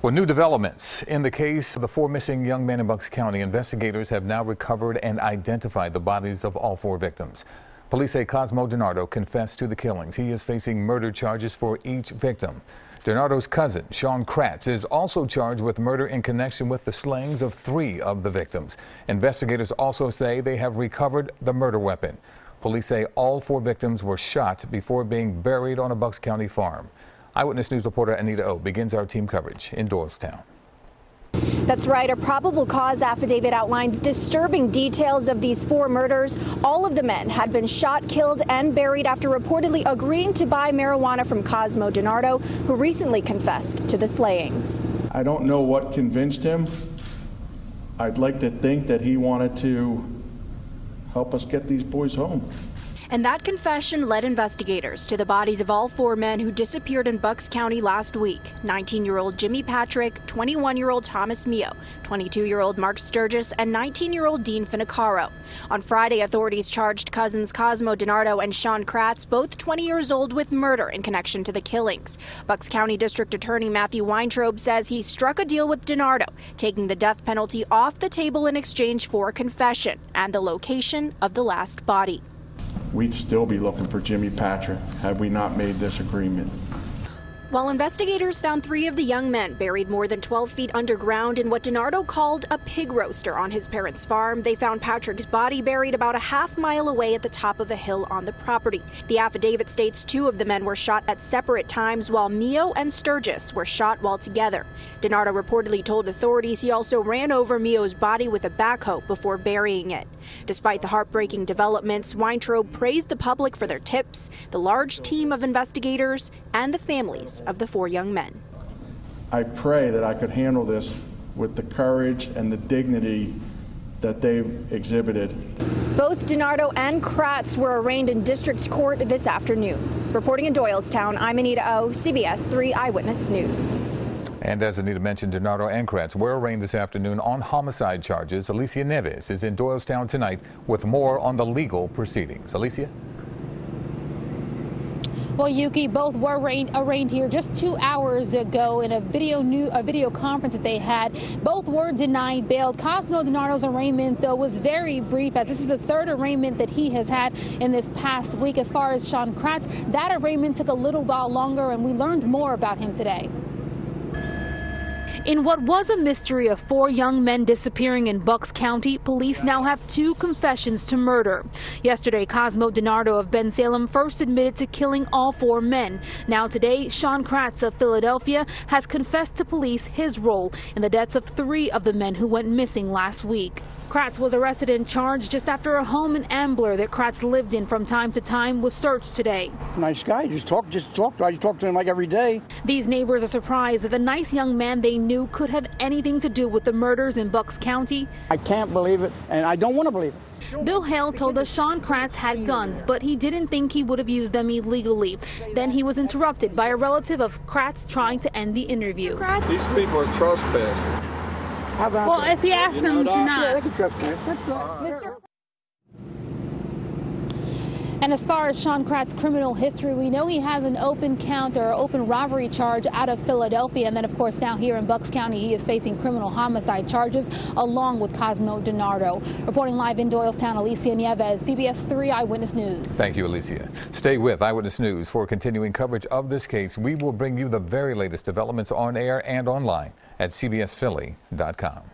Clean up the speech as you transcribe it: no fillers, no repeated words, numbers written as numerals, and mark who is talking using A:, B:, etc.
A: Well, new developments in the case of the 4 missing young men in Bucks County. Investigators have now recovered and identified the bodies of all 4 victims. Police say Cosmo DiNardo confessed to the killings. He is facing murder charges for each victim. DiNardo's cousin, Sean Kratz, is also charged with murder in connection with the slayings of 3 of the victims. Investigators also say they have recovered the murder weapon. Police say all 4 victims were shot before being buried on a Bucks County farm. Eyewitness News reporter Anita begins our team coverage in Doylestown.
B: That's right. A probable cause affidavit outlines disturbing details of these 4 murders. All of the men had been shot, killed, and buried after reportedly agreeing to buy marijuana from Cosmo DiNardo, who recently confessed to the slayings.
C: I don't know what convinced him. I'd like to think that he wanted to help us get these boys home.
B: And that confession led investigators to the bodies of all 4 men who disappeared in Bucks County last week. 19-year-old Jimmy Patrick, 21-year-old Thomas Mio, 22-year-old Mark Sturgis, and 19-year-old Dean Finicaro. On Friday, authorities charged cousins Cosmo DiNardo and Sean Kratz, both 20 years old, with murder in connection to the killings. Bucks County District Attorney Matthew Weintraub says he struck a deal with DiNardo, taking the death penalty off the table in exchange for a confession and the location of the last body.
C: We'd still be looking for Jimmy Patrick had we not made this agreement.
B: While investigators found 3 of the young men buried more than 12 feet underground in what DiNardo called a pig roaster on his parents' farm, they found Patrick's body buried about a half-mile away at the top of a hill on the property. The affidavit states 2 of the men were shot at separate times, while Mio and Sturgis were shot while together. DiNardo reportedly told authorities he also ran over Mio's body with a backhoe before burying it. Despite the heartbreaking developments, Weintraub praised the public for their tips, the large team of investigators, and the families of the 4 young men.
C: I pray that I could handle this with the courage and the dignity that they've exhibited.
B: Both DiNardo and Kratz were arraigned in district court this afternoon. Reporting in Doylestown, I'm Anita CBS 3 Eyewitness News.
A: And as Anita mentioned, DiNardo and Kratz were arraigned this afternoon on homicide charges. Alicia Nieves is in Doylestown tonight with more on the legal proceedings. Alicia?
D: Well, Yuki, both were arraigned here just 2 hours ago in a video conference that they had. Both were denied bail. Cosmo DiNardo's arraignment, though, was very brief, as this is the 3rd arraignment that he has had in this past week. As far as Sean Kratz, that arraignment took a little while longer, and we learned more about him today. In what was a mystery of 4 young men disappearing in Bucks County, police now have 2 confessions to murder. Yesterday, Cosmo DiNardo of Bensalem first admitted to killing all 4 men. Now today, Sean Kratz of Philadelphia has confessed to police his role in the deaths of 3 of the men who went missing last week. Kratz was arrested and charged just after a home in Ambler that Kratz lived in from time to time was searched today.
E: Nice guy, just talk to him like every day.
D: These neighbors are surprised that the nice young man they knew could have anything to do with the murders in Bucks County.
E: I can't believe it, and I don't want to believe it.
D: Bill Hale told us Sean Kratz had guns, but he didn't think he would have used them illegally. Then he was interrupted by a relative of Kratz trying to end the interview.
F: These people are trespassing.
D: Well, if he asked them to not.
E: Yeah, they can trespass.
D: And as far as Sean Kratz's criminal history, we know he has an open count or open robbery charge out of Philadelphia. And then, of course, now here in Bucks County, he is facing criminal homicide charges along with Cosmo DiNardo. Reporting live in Doylestown, Alicia Nieves, CBS 3 Eyewitness News.
A: Thank you, Alicia. Stay with Eyewitness News for continuing coverage of this case. We will bring you the very latest developments on air and online at cbsphilly.com.